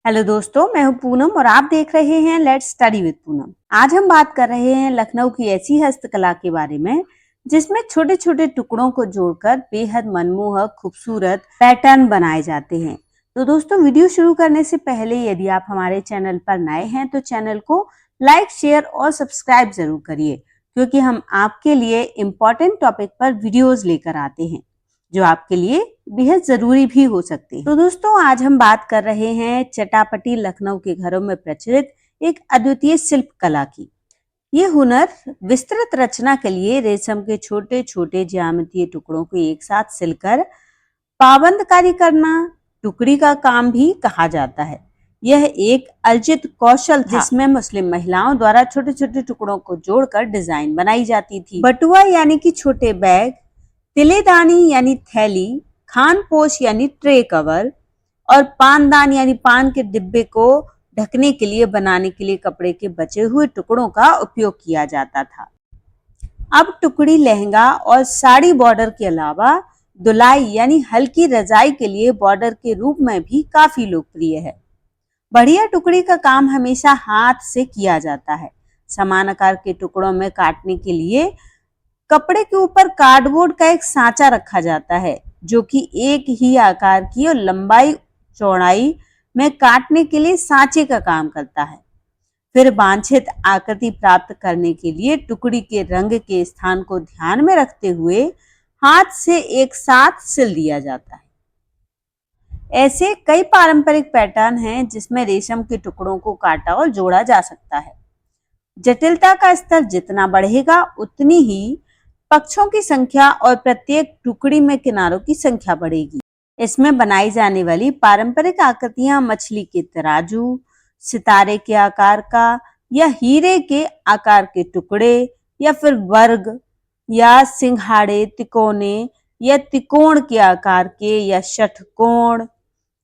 Hello दोस्तों, मैं हूं पूनम और आप देख रहे हैं लेट्स स्टडी विद पूनम। आज हम बात कर रहे हैं लखनऊ की ऐसी हस्तकला के बारे में जिसमें छोटे छोटे टुकड़ों को जोड़कर बेहद मनमोहक खूबसूरत पैटर्न बनाए जाते हैं। तो दोस्तों, वीडियो शुरू करने से पहले यदि आप हमारे चैनल पर नए हैं तो चैनल को लाइक, शेयर और सब्सक्राइब जरूर करिए, क्योंकि हम आपके लिए इम्पोर्टेंट टॉपिक पर वीडियोज लेकर आते हैं जो आपके लिए बेहद जरूरी भी हो सकते हैं। तो दोस्तों, आज हम बात कर रहे हैं चटापटी लखनऊ के घरों में प्रचलित एक अद्वितीय शिल्प कला की। ये हुनर विस्तृत रचना के लिए रेशम के छोटे छोटे ज्यामितीय टुकड़ों को एक साथ सिलकर पाबंदकारी करना टुकड़ी का काम भी कहा जाता है। यह एक अर्जित कौशल था जिसमें मुस्लिम महिलाओं द्वारा छोटे छोटे टुकड़ों को जोड़कर डिजाइन बनाई जाती थी। बटुआ यानी कि छोटे बैग, तिलेदानी यानी थैली, खानपोश यानी ट्रे कवर और पानदान यानी पान के डिब्बे को ढकने के लिए बनाने के लिए कपड़े के बचे हुए टुकड़ों का उपयोग किया जाता था। अब टुकड़ी लहंगा और साड़ी बॉर्डर के अलावा दुलाई यानी हल्की रजाई के लिए बॉर्डर के रूप में भी काफी लोकप्रिय है। बढ़िया टुकड़ी का काम हमेशा हाथ से किया जाता है। समान आकार के टुकड़ों में काटने के लिए कपड़े के ऊपर कार्डबोर्ड का एक सांचा रखा जाता है जो कि एक ही आकार की और लंबाई चौड़ाई में काटने के लिए सांचे का काम करता है। फिर वांछित आकृति प्राप्त करने के लिए टुकड़ी के रंग के स्थान को ध्यान में रखते हुए हाथ से एक साथ सिल दिया जाता है। ऐसे कई पारंपरिक पैटर्न हैं जिसमें रेशम के टुकड़ों को काटा और जोड़ा जा सकता है। जटिलता का स्तर जितना बढ़ेगा उतनी ही पक्षों की संख्या और प्रत्येक टुकड़ी में किनारों की संख्या बढ़ेगी। इसमें बनाई जाने वाली पारंपरिक आकृतियां मछली के तराजू, सितारे के आकार का या हीरे के आकार के टुकड़े या फिर वर्ग या सिंघाड़े, तिकोने या त्रिकोण के आकार के या षटकोण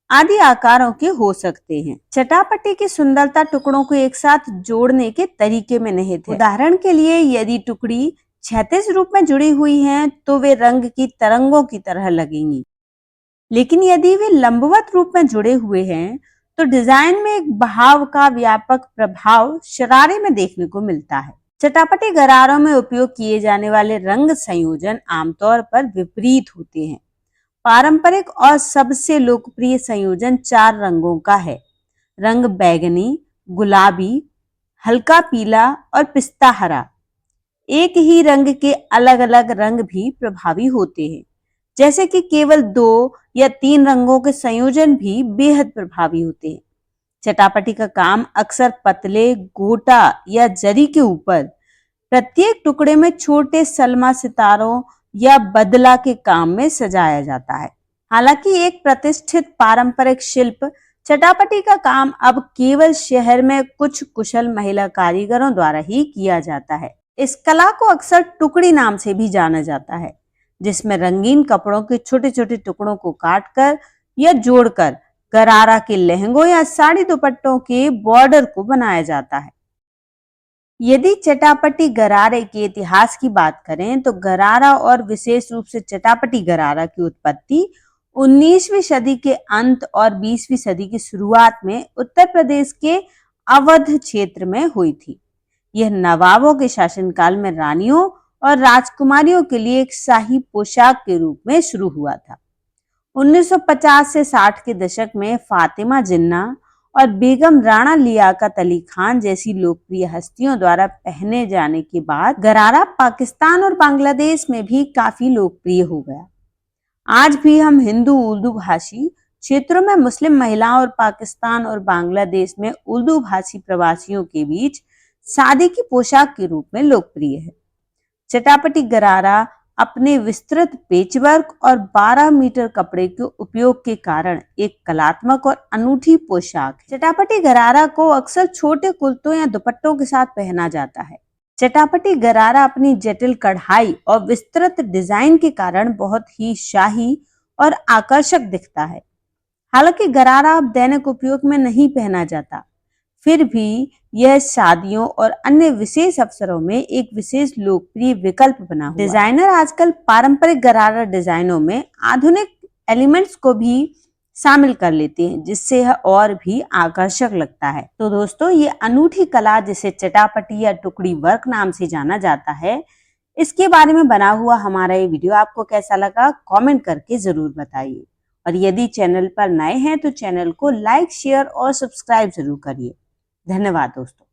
आदि आकारों के हो सकते हैं। चटापटी की सुंदरता टुकड़ों को एक साथ जोड़ने के तरीके में निहित है। उदाहरण के लिए, यदि टुकड़ी क्षैतिज रूप में जुड़ी हुई हैं तो वे रंग की तरंगों की तरह लगेंगी, लेकिन यदि वे लंबवत रूप में जुड़े हुए हैं तो डिजाइन में एक बहाव का व्यापक प्रभाव शरारे में देखने को मिलता है। चटापटी गरारों में उपयोग किए जाने वाले रंग संयोजन आमतौर पर विपरीत होते हैं। पारंपरिक और सबसे लोकप्रिय संयोजन 4 रंगों का है। रंग बैगनी, गुलाबी, हल्का पीला और पिस्ता हरा। एक ही रंग के अलग अलग रंग भी प्रभावी होते हैं, जैसे कि केवल 2 या 3 रंगों के संयोजन भी बेहद प्रभावी होते हैं। चटापटी का काम अक्सर पतले गोटा या जरी के ऊपर प्रत्येक टुकड़े में छोटे सलमा सितारों या बदला के काम में सजाया जाता है। हालांकि एक प्रतिष्ठित पारंपरिक शिल्प चटापटी का काम अब केवल शहर में कुछ कुशल महिला कारीगरों द्वारा ही किया जाता है। इस कला को अक्सर टुकड़ी नाम से भी जाना जाता है, जिसमें रंगीन कपड़ों के छोटे छोटे टुकड़ों को काटकर या जोड़कर गरारा के लहंगों या साड़ी दुपट्टों के बॉर्डर को बनाया जाता है। यदि चटापटी गरारे के इतिहास की बात करें तो गरारा और विशेष रूप से चटापटी गरारा की उत्पत्ति 19वीं सदी के अंत और 20वीं सदी की शुरुआत में उत्तर प्रदेश के अवध क्षेत्र में हुई थी। यह नवाबों के शासनकाल में रानियों और राजकुमारियों के लिए एक शाही पोशाक के रूप में शुरू हुआ था। 1950 से 60 के दशक में फातिमा जिन्ना और बेगम राणा लियाकत अली खान जैसी लोकप्रिय हस्तियों द्वारा पहने जाने के बाद गरारा पाकिस्तान और बांग्लादेश में भी काफी लोकप्रिय हो गया। आज भी हम हिंदू उर्दू भाषी क्षेत्रों में मुस्लिम महिलाओं और पाकिस्तान और बांग्लादेश में उर्दू भाषी प्रवासियों के बीच शादी की पोशाक के रूप में लोकप्रिय है। चटापटी गरारा अपने विस्तृत पेचवर्क और 12 मीटर कपड़े के उपयोग के कारण एक कलात्मक और अनूठी पोशाक है। चटापटी गरारा को अक्सर छोटे कुर्तों या दुपट्टों के साथ पहना जाता है। चटापटी गरारा अपनी जटिल कढ़ाई और विस्तृत डिजाइन के कारण बहुत ही शाही और आकर्षक दिखता है। हालांकि गरारा अब दैनिक उपयोग में नहीं पहना जाता, फिर भी यह शादियों और अन्य विशेष अवसरों में एक विशेष लोकप्रिय विकल्प बना हुआ है। डिजाइनर आजकल पारंपरिक गरारा डिजाइनों में आधुनिक एलिमेंट्स को भी शामिल कर लेते हैं, जिससे यह और भी आकर्षक लगता है। तो दोस्तों, ये अनूठी कला जिसे चटापटी या टुकड़ी वर्क नाम से जाना जाता है, इसके बारे में बना हुआ हमारा ये वीडियो आपको कैसा लगा कमेंट करके जरूर बताइए। और यदि चैनल पर नए हैं तो चैनल को लाइक, शेयर और सब्सक्राइब जरूर करिए। धन्यवाद दोस्तों।